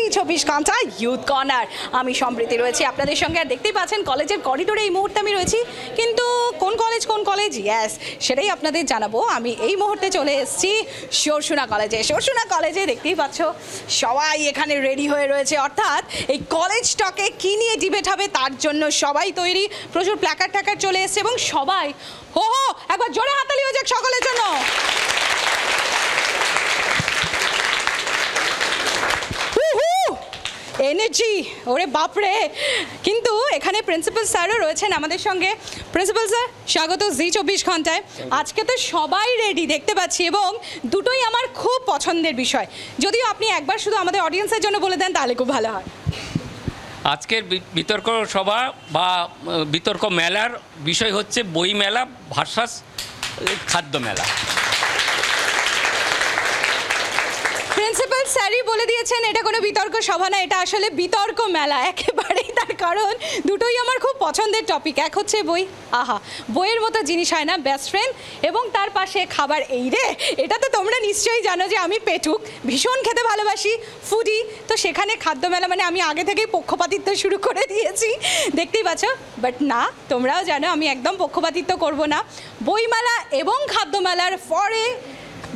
জি24 youth corner. আমি সম্প্রীতি রয়েছি আপনাদের সঙ্গে। আর দেখতেই পাচ্ছেন কলেজের করিডোরে এই মুহূর্তে আমি রয়েছি, কিন্তু কোন কলেজ ইয়াস সেটাই আপনাদের জানাবো। আমি এই মুহূর্তে চলে এসেছি শর্ষুনা কলেজে। দেখতেই পাচ্ছ সবাই এখানে রেডি হয়ে রয়েছে, অর্থাৎ এই কলেজটাকে কী নিয়ে ডিবেট হবে তার জন্য সবাই তৈরি। প্রচুর প্ল্যাকার্ড চলে এসছে এবং সবাই হো একবার জোরে হাতালি হয়ে যাক সকলের জন্য। এনার্জি, ওরে বাপরে। কিন্তু এখানে প্রিন্সিপাল স্যারও রয়েছেন আমাদের সঙ্গে। প্রিন্সিপাল স্যার, স্বাগত জি24 ঘন্টায়। আজকে তো সবাই রেডি দেখতে পাচ্ছি, এবং দুটোই আমার খুব পছন্দের বিষয়। যদিও আপনি একবার শুধু আমাদের অডিয়েন্সের জন্য বলে দেন তাহলে খুব ভালো হয়। আজকের বিতর্ক সভা বা বিতর্ক মেলার বিষয় হচ্ছে বই মেলা ভার্সাস খাদ্য মেলা। প্রিন্সিপাল স্যারই বলে দিয়েছেন এটা কোনো বিতর্ক সভা না, এটা আসলে বিতর্ক মেলা একেবারেই। তার কারণ দুটোই আমার খুব পছন্দের টপিক। এক হচ্ছে বই, আহা বইয়ের মতো জিনিস হয় না, বেস্ট ফ্রেন্ড। এবং তার পাশে খাবার। এই রে, এটা তো তোমরা নিশ্চয়ই জানো যে আমি পেটুক, ভীষণ খেতে ভালোবাসি, ফুডি। তো সেখানে খাদ্য মেলা মানে আমি আগে থেকেই পক্ষপাতিত্ব শুরু করে দিয়েছি, দেখতেই পাচ্ছ। বাট না, তোমরাও জানো আমি একদম পক্ষপাতিত্ব করব না। বইমেলা এবং খাদ্য মেলার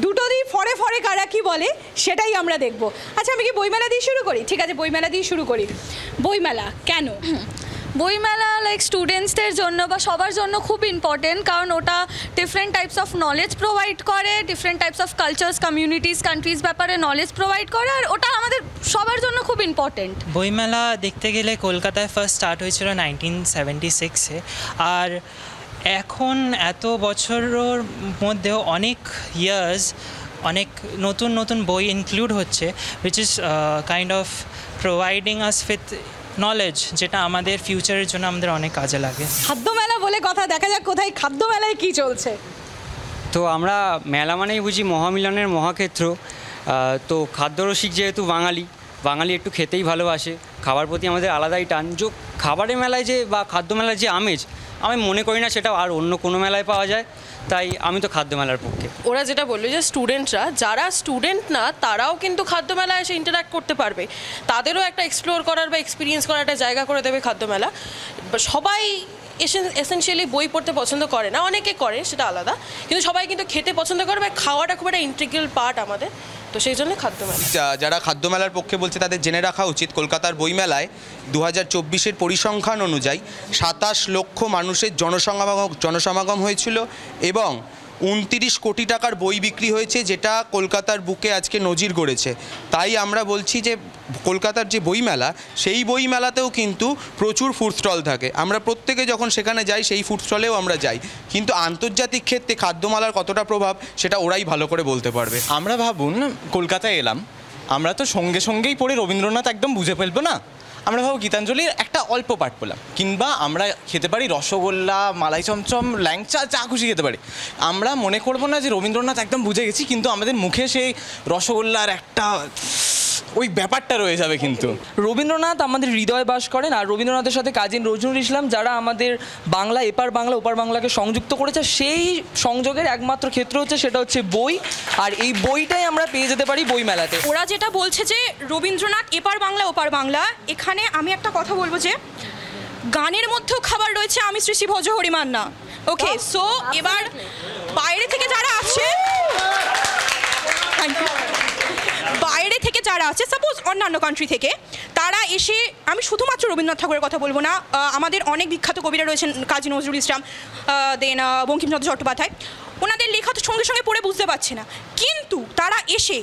দুটোরই ফরে কারা কি বলে সেটাই আমরা দেখব। আচ্ছা, আমি কি বইমেলা দিয়ে শুরু করি? ঠিক আছে, বইমেলা দিয়ে শুরু করি। বইমেলা কেন? বইমেলা লাইক স্টুডেন্টসদের জন্য বা সবার জন্য খুব ইম্পর্টেন্ট, কারণ ওটা different types of knowledge provide করে, different types of cultures, communities, countries ব্যাপারে নলেজ প্রোভাইড করে, আর ওটা আমাদের সবার জন্য খুব ইম্পর্টেন্ট। বইমেলা দেখতে গেলে কলকাতায় ফার্স্ট স্টার্ট হয়েছিল 1976-এ, আর এখন এত বছরের মধ্যেও অনেক ইয়ার্স অনেক নতুন বই ইনক্লুড হচ্ছে, which is kind of providing us with knowledge, যেটা আমাদের ফিউচারের জন্য আমাদের অনেক কাজে লাগে। খাদ্য মেলা বলে কথা, দেখা যাক কোথায় খাদ্য মেলায় কী চলছে। তো আমরা মেলা মানেই বুঝি মহামিলনের মহাক্ষেত্র। তো খাদ্যরসিক যেহেতু বাঙালি একটু খেতেই ভালোবাসে, খাবার প্রতি আমাদের আলাদাই টান। যে খাবারের মেলায় যে বা খাদ্য মেলায় যে আমেজ, আমি মনে করি না সেটা আর অন্য কোনো মেলায় পাওয়া যায়। তাই আমি তো খাদ্য মেলার পক্ষে। ওরা যেটা বললো যে স্টুডেন্টরা, যারা স্টুডেন্ট না তারাও কিন্তু খাদ্য মেলায় এসে ইন্টারাক্ট করতে পারবে, তাদেরও একটা এক্সপ্লোর করার বা এক্সপিরিয়েন্স করার একটা জায়গা করে দেবে খাদ্য মেলা। সবাই এসেনশিয়ালি বই পড়তে পছন্দ করে না, অনেকে করে, সেটা আলাদা, কিন্তু সবাই কিন্তু খেতে পছন্দ করে, বা খাওয়াটা খুব একটা ইন্টিগ্রাল পার্ট আমাদের, তো সেই জন্য খাদ্য মেলা। যারা খাদ্য মেলার পক্ষে বলছে তাদের জেনে রাখা উচিত, কলকাতার বইমেলায় 2024-এর পরিসংখ্যান অনুযায়ী 27 লক্ষ মানুষের জনসমাগম হয়েছিল, এবং 29 কোটি টাকার বই বিক্রি হয়েছে, যেটা কলকাতার বুকে আজকে নজির গড়েছে। তাই আমরা বলছি যে কলকাতার যে বইমেলা, সেই বইমেলাতেও কিন্তু প্রচুর ফুড স্টল থাকে। আমরা প্রত্যেকে যখন সেখানে যাই সেই ফুড স্টলেও আমরা যাই, কিন্তু আন্তর্জাতিক ক্ষেত্রে খাদ্যমেলার কতটা প্রভাব সেটা ওরাই ভালো করে বলতে পারবে। আমরা ভাবুন কলকাতায় এলাম, আমরা তো সঙ্গেই পড়ে রবীন্দ্রনাথ একদম বুঝে ফেলবো না, আমরা ভাবো গীতাঞ্জলির একটা অল্প পাঠ পেলাম, কিংবা আমরা খেতে পারি রসগোল্লা, মালাই চমচম, ল্যাংচা, যা খুশি খেতে পারি। আমরা মনে করবো না যে রবীন্দ্রনাথ একদম বুঝে গেছি, কিন্তু আমাদের মুখে সেই রসগোল্লার একটা ওই ব্যাপারটা রয়ে যাবে। কিন্তু রবীন্দ্রনাথ আমাদের হৃদয়ে বাস করেন, আর রবীন্দ্রনাথের সাথে কাজী নজরুল ইসলাম, যারা আমাদের বাংলা, এপার বাংলা ওপার বাংলাকে সংযুক্ত করেছে, সেই সংযোগের একমাত্র ক্ষেত্র হচ্ছে সেটা হচ্ছে বই। আর এই বইটাই আমরা পেয়ে যেতে পারি বই মেলাতে। ওরা যেটা বলছে যে রবীন্দ্রনাথ এপার বাংলা ওপার বাংলা, এখানে আমি একটা কথা বলবো যে গানের মধ্যেও খাবার রয়েছে, আমি শ্রী শ্রী ভজ হরিমান না। ওকে, সো এবার বাইরে থেকে যারা আসছে, বাইরে থেকে যারা আছে, সাপোজ অন্যান্য কান্ট্রি থেকে, তারা এসে, আমি শুধুমাত্র রবীন্দ্রনাথ ঠাকুরের কথা বলবো না, আমাদের অনেক বিখ্যাত কবিরা রয়েছেন, কাজী নজরুল ইসলাম, দেন বঙ্কিমচন্দ্র চট্টোপাধ্যায়, ওনাদের লেখা তো সঙ্গে সঙ্গে পড়ে বুঝতে পারছে না, কিন্তু তারা এসে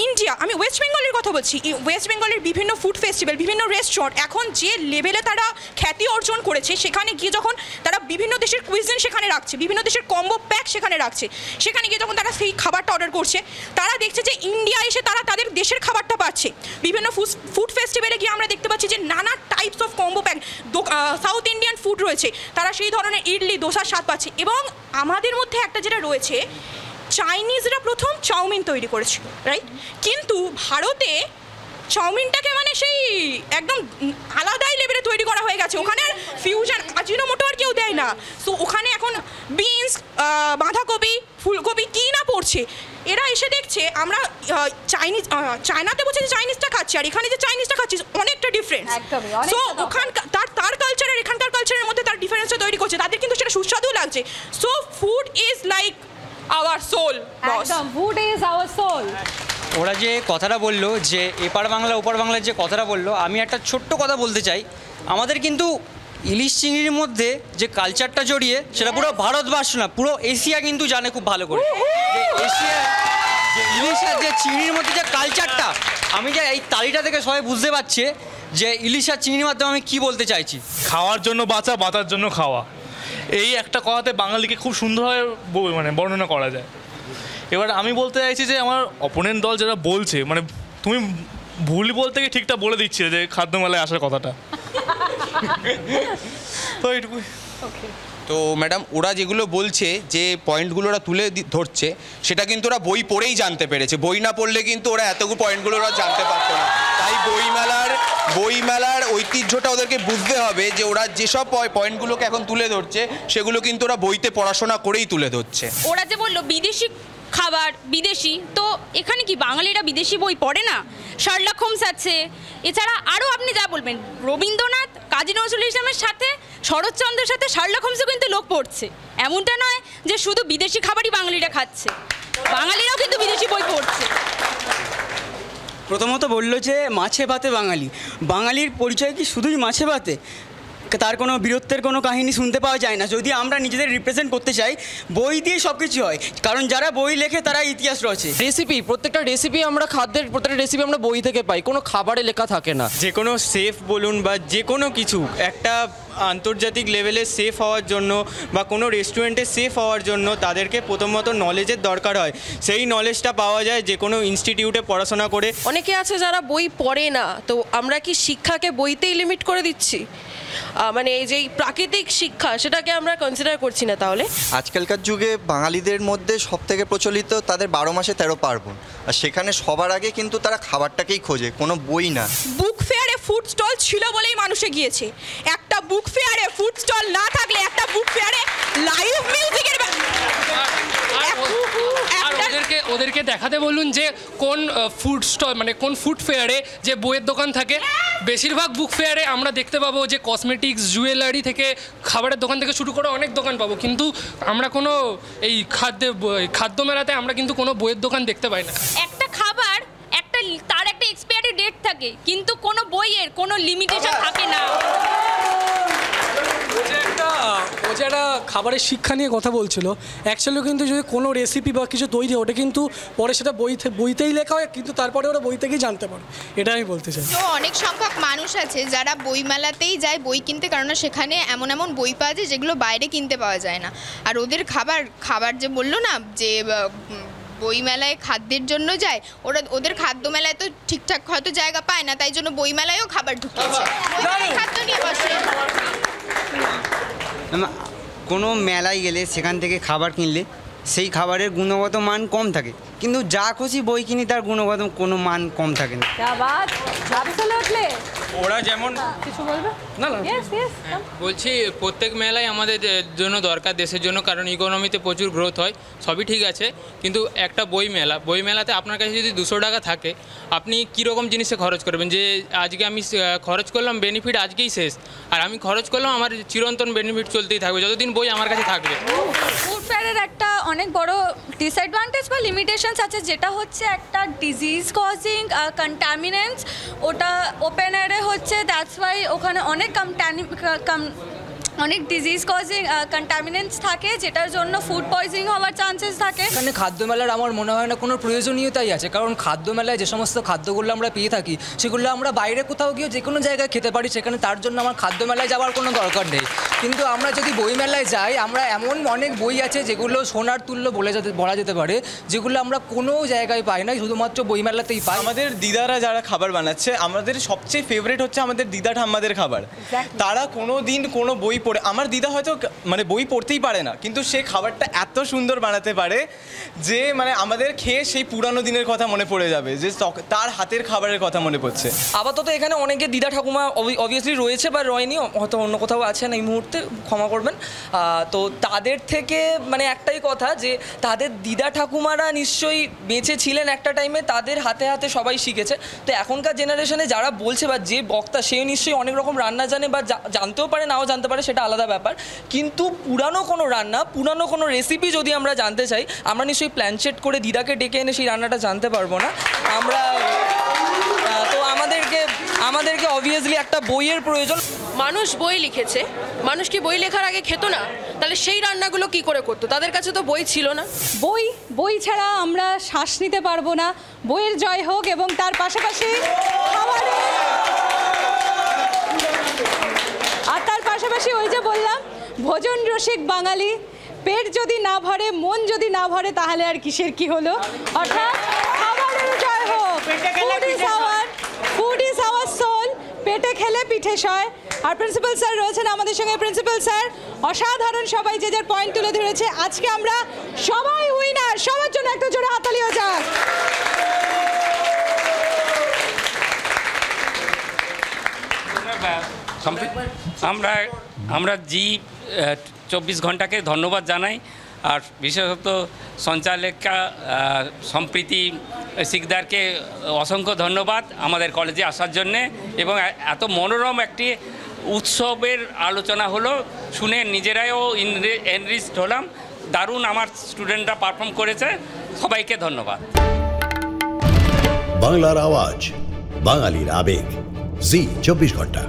ইন্ডিয়া, আমি ওয়েস্ট বেঙ্গলের কথা বলছি, ওয়েস্ট বেঙ্গলের বিভিন্ন ফুড ফেস্টিভ্যাল, বিভিন্ন রেস্টুরেন্ট এখন যে লেভেলে তারা খ্যাতি অর্জন করেছে, সেখানে গিয়ে যখন তারা বিভিন্ন দেশের কুইজিন সেখানে রাখছে, বিভিন্ন দেশের কম্বো প্যাক সেখানে রাখছে, সেখানে গিয়ে যখন তারা সেই খাবারটা অর্ডার করছে, তারা দেখছে যে ইন্ডিয়া এসে তারা তাদের দেশের খাবারটা পাচ্ছে। বিভিন্ন ফুড ফেস্টিভ্যালে গিয়ে আমরা দেখতে পাচ্ছি যে নানা types of combo pack, south Indian food রয়েছে, তারা সেই ধরনের ইডলি, দোসার স্বাদ পাচ্ছে। এবং আমাদের মধ্যে একটা যেটা রয়েছে, চাইনিজরা প্রথম চাউমিন তৈরি করেছিল, রাইট? কিন্তু ভারতে চাউমিনটাকে মানে সেই একদম আলাদাই লেভেলে তৈরি করা হয়ে গেছে, ওখানে আর ফিউশন আজিনোমোটো আর কেউ দেয় না। সো ওখানে এখন বিনস, বাঁধাকপি, ফুলকপি কী না পড়ছে। এরা এসে দেখছে আমরা চায়নাতে বলছে যে চাইনিজটা খাচ্ছি, আর এখানে যে চাইনিজটা খাচ্ছি অনেকটা ডিফারেন্স। সো ওখানকার তার কালচার আর এখানকার কালচারের মধ্যে তার ডিফারেন্সটা তৈরি করছে, তাদের কিন্তু সেটা সুস্বাদু লাগছে। So food is like our soul. Food is our soul. ওরা যে কথাটা বললো যে এপার বাংলা ওপার বাংলার যে কথাটা বললো, আমি একটা ছোট্ট কথা বলতে চাই। আমাদের কিন্তু ইলিশ চিংড়ির মধ্যে যে কালচারটা জড়িয়ে, সেটা পুরো ভারতবর্ষ না, পুরো এশিয়া কিন্তু জানে খুব ভালো করে। যে এশিয়া যে ইলিশ আর যে চিংড়ির মধ্যে যে কালচারটা, আমি যে এই তালিটা থেকে সবাই বুঝতে পারছে যে ইলিশ আর চিংড়ির মাধ্যমে আমি কী বলতে চাইছি। খাওয়ার জন্য বাঁচা, বাঁচার জন্য খাওয়া, এই একটা কথাতে বাঙালিকে খুব সুন্দরভাবে মানে বর্ণনা করা যায়। এবার আমি বলতে চাইছি যে আমার অপোনেন্ট দল যারা বলছে, মানে তুমি ভুল বলতে গিয়ে ঠিকটা বলে দিচ্ছে যে খাদ্য মেলায় আসার কথাটা। তো এইটুকুই। তো ম্যাডাম, ওরা যেগুলো বলছে, যে পয়েন্টগুলো ওরা তুলে ধরছে, সেটা কিন্তু ওরা বই পড়েই জানতে পেরেছে। বই না পড়লে কিন্তু ওরা এতগুলো পয়েন্টগুলো ওরা জানতে পারতো না। তাই বইমেলার ঐতিহ্যটা ওদেরকে বুঝতে হবে, যে ওরা যেসব পয়েন্টগুলোকে এখন তুলে ধরছে সেগুলো কিন্তু ওরা বইতে পড়াশোনা করেই তুলে ধরছে। ওরা যে বললো বিদেশি খাবার, বিদেশি, তো এখানে কি বাঙালিরা বিদেশি বই পড়ে না? শার্লক হোমস আছে, এছাড়া আরও আপনি যা বলবেন, রবীন্দ্রনাথ, কাজী নজরুল ইসলামের সাথে, শরৎচন্দ্রের সাথে শার্লক হোমসও কিন্তু লোক পড়ছে। এমনটা নয় যে শুধু বিদেশি খাবারই বাঙালিরা খাচ্ছে, বাঙালিরাও কিন্তু বিদেশি বই পড়ছে। প্রথমত বললো যে মাছে ভাতে বাঙালি। বাঙালির পরিচয় কি শুধুই মাছে ভাতে? তার কোনো বীরত্বের কোনো কাহিনী শুনতে পাওয়া যায় না। যদি আমরা নিজেদের রিপ্রেজেন্ট করতে চাই, বই দিয়ে সব কিছু হয়, কারণ যারা বই লেখে তারা ইতিহাস রয়েছে। প্রত্যেকটা রেসিপি আমরা প্রত্যেকটা রেসিপি আমরা বই থেকে পাই, কোনো খাবারে লেখা থাকে না। যে কোনো সেফ বলুন বা যে কোনো কিছু একটা আন্তর্জাতিক লেভেলে সেফ হওয়ার জন্য বা কোনো রেস্টুরেন্টে সেফ হওয়ার জন্য তাদেরকে প্রথমত নলেজের দরকার হয়। সেই নলেজটা পাওয়া যায় যে কোনো ইনস্টিটিউটে পড়াশোনা করে। অনেকে আছে যারা বই পড়ে না, তো আমরা কি শিক্ষাকে বইতেই লিমিট করে দিচ্ছি? মানে এই যে প্রাকৃতিক শিক্ষা, সেটাকে আমরা কনসিডার করছি না। তাহলে আজকালকার যুগে বাঙালিদের মধ্যে সবথেকে প্রচলিত তাদের 12 মাসে 13 পার্বণ, আর সেখানে সবার আগে কিন্তু তারা খাবারটাকেই খোঁজে, কোনো বই না। বুক ফেয়ারে ফুড স্টল ছিল বলেই মানুষে গিয়েছে। একটা বুক ফেয়ারে ফুড স্টল না থাকলে, একটা বুক ফেয়ারে লাইভ মিউজিকের ওদেরকে দেখাতে বলুন যে কোন ফুড স্টল, মানে কোন ফুড ফেয়ারে যে বইয়ের দোকান থাকে। বেশিরভাগ বুক ফেয়ারে আমরা দেখতে পাবো যে কসমেটিক্স, জুয়েলারি থেকে খাবারের দোকান থেকে শুরু করে অনেক দোকান পাবো, কিন্তু আমরা কোনো এই খাদ্য মেলাতে আমরা কিন্তু কোনো বইয়ের দোকান দেখতে পাই না। একটা খাবার তার একটা এক্সপায়ারি ডেট থাকে, কিন্তু কোনো বইয়ের কোনো লিমিটেশন থাকে না। ও যে একটা খাবারের শিক্ষা নিয়ে কথা বলছিল, অ্যাকচুয়ালি কিন্তু যদি কোনো রেসিপি বা কিছু তৈরি হয়, ওটা কিন্তু পরে সেটা বইতেই লেখা হয়, কিন্তু তারপরে ওরা বই থেকেই জানতে পারে, এটা আমি বলতে চাই। তো অনেক সংখ্যক মানুষ আছে যারা বইমেলাতেই যায় বই কিনতে, কারণ সেখানে এমন এমন বই পাওয়া যায় যেগুলো বাইরে কিনতে পাওয়া যায় না। আর ওদের খাবার যে বললো না যে বইমেলায় খাদ্যের জন্য যায়, ওদের খাদ্য মেলায় তো ঠিকঠাক হয়তো জায়গা পায় না, তাই জন্য বইমেলায়ও খাবার ঢুকিয়েছে, খাদ্য নিয়ে বসে। কোনো মেলায় গেলে সেখান থেকে খাবার কিনলে সেই খাবারের গুণগত মান কম থাকে, কিন্তু যা খুশি বই কিনি তার গুণগত কোনো মান কম থাকে না। ওরা যেমন কিছু বলবে না বলছি, প্রত্যেক মেলাই আমাদের জন্য দরকার দেশের জন্য, কারণ ইকোনমিতে প্রচুর গ্রোথ হয়, সবই ঠিক আছে, কিন্তু একটা বই মেলাতে আপনার কাছে যদি 200 টাকা থাকে, আপনি কীরকম জিনিসে খরচ করবেন? যে আজকে আমি খরচ করলাম, বেনিফিট আজকেই শেষ, আর আমি খরচ করলাম, আমার চিরন্তন বেনিফিট চলতেই থাকবে যতদিন বই আমার কাছে থাকবে। ফুড ফেয়ারের একটা অনেক বড় ডিসঅ্যাডভান্টেজ বা লিমিটেশনস আছে, যেটা হচ্ছে একটা ডিজিজ কজিং কন্টামিনেন্টস, ওটা ওপেন এয়ারে হচ্ছে, দ্যাটস ওয়াই ওখানে অনেক ডিজিজ কজিং কন্টামিনেন্টস থাকে, যেটার জন্য ফুড পয়জনিং হওয়ার চান্সেস থাকে। এখানে খাদ্য মেলার আমার মনে হয় না কোনো প্রয়োজনীয়তাই আছে, কারণ খাদ্য মেলায় যে সমস্ত খাদ্যগুলো আমরা পেয়ে থাকি সেগুলো আমরা বাইরে কোথাও গিয়ে যে কোনো জায়গায় খেতে পারি, সেখানে তার জন্য আমার খাদ্য মেলায় যাওয়ার কোনো দরকার নেই। কিন্তু আমরা যদি বই মেলায় যাই, আমরা এমন অনেক বই আছে যেগুলো সোনার তুল্য বলা যেতে পারে, যেগুলো আমরা কোনো জায়গায় পাই না, শুধুমাত্র বই মেলাতেই পাই। আমাদের দিদারা যারা খাবার বানাচ্ছে, আমাদের সবচেয়ে ফেভারিট হচ্ছে আমাদের দিদা ঠাম্মাদের খাবার। তারা কোনো দিন কোনো বই পড়ে, আমার দিদা হয়তো মানে বই পড়তেই পারে না, কিন্তু সে খাবারটা এত সুন্দর বানাতে পারে যে মানে আমাদের খেয়ে সেই পুরানো দিনের কথা মনে পড়ে যাবে, যে তার হাতের খাবারের কথা মনে পড়ছে। আপাতত এখানে অনেকে দিদা ঠাকুমা অবভিয়াসলি রয়েছে বা রয়নি, হয়তো অন্য কোথাও আছেন এই মুহূর্তে, ক্ষমা করবেন। তো তাদের থেকে মানে একটাই কথা যে তাদের দিদা ঠাকুমারা নিশ্চয়ই বেঁচে ছিলেন একটা টাইমে, তাদের হাতে হাতে সবাই শিখেছে। তো এখনকার জেনারেশনে যারা বলছে বা যে বক্তা সে নিশ্চয়ই অনেক রকম রান্না জানে বা জানতেও পারে নাও জানতে পারে, সেটা আলাদা ব্যাপার। কিন্তু পুরানো কোনো রান্না, পুরানো কোনো রেসিপি যদি আমরা জানতে চাই, আমরা নিশ্চয়ই প্ল্যানচেট করে দিদাকে ডেকে এনে সেই রান্নাটা জানতে পারবো না আমরা। তো আমাদেরকে অবভিয়াসলি একটা বইয়ের প্রয়োজন। মানুষ বই লিখেছে, মানুষ কি বই লেখার আগে খেত না? তাহলে সেই রান্নাগুলো কি করে করতো? তাদের কাছে তো বই ছিল না। বই ছাড়া আমরা শ্বাস নিতে পারবো না। বইয়ের জয় হোক, এবং তার পাশাপাশি তার পাশাপাশি ওই যে বললাম, ভোজন রসিক বাঙালি, পেট যদি না ভরে, মন যদি না ভরে, তাহলে আর কিসের কি হলো? অর্থাৎ খাবারের জয় হোক। Food is our soul. পেটে খেলে পিঠে সয়। আর প্রিন্সিপাল স্যার রয়েছেন আমাদের সঙ্গে। প্রিন্সিপাল স্যার অসাধারণ, সবাই যে যার পয়েন্ট তুলে ধরেছে। আজকে আমরা সবাই উইনার, সবার জন্য একটা জোরে হাততালি হয়ে যাক। আমরা জি 24 ঘন্টাকে ধন্যবাদ জানাই, আর বিশেষত সঞ্চালিকা সম্প্রীতি সিকদারকে অসংখ্য ধন্যবাদ আমাদের কলেজে আসার জন্যে, এবং এত মনোরম একটি উৎসবের আলোচনা হলো, শুনে নিজেরাও এনরিচড হলাম। দারুণ আমার স্টুডেন্টরা পারফর্ম করেছে, সবাইকে ধন্যবাদ। বাংলার আওয়াজ, বাঙালির আবেগ, জি 24 ঘন্টা।